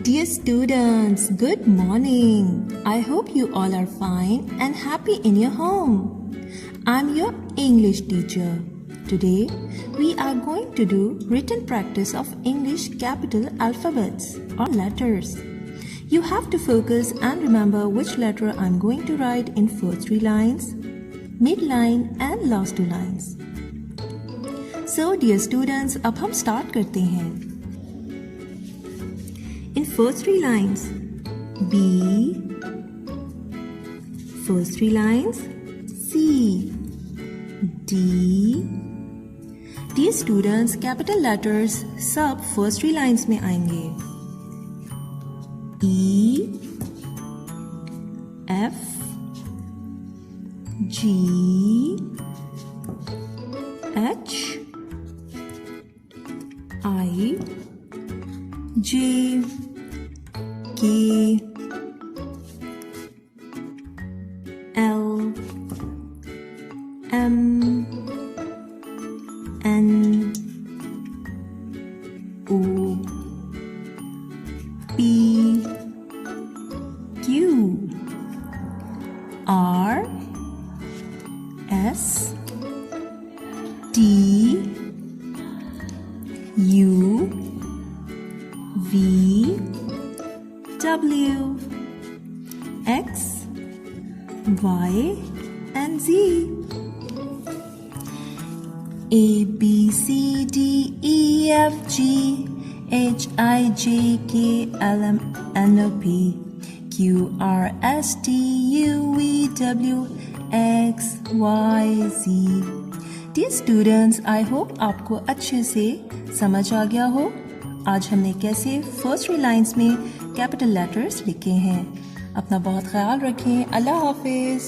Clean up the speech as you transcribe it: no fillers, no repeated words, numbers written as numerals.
Dear students, good morning. I hope you all are fine and happy in your home. I'm your English teacher. Today, we are going to do written practice of English capital alphabets or letters. You have to focus and remember which letter I'm going to write in first 3 lines, mid-line and last 2 lines. So, dear students, अब हम start करते हैं. In first 3 lines, B. First 3 lines, C. D. Dear students, capital letters सब first 3 lines में आएंगे. E. F. G. H. I. J. K. L. M. N. O. P. Q. R. S. T. U. V. W. X. Y. and Z. A, B, C, D, E, F, G, H, I, J, K, L, M, N, O, P, Q, R, S, T, U, V, W, X, Y, Z. Dear students, I hope आपको अच्छे से समझ आ गया हो. आज हमने कैसे first 3 lines में कैपिटल लेटर्स लिखे हैं. अपना बहुत ख्याल रखें. अल्लाह हाफिज़.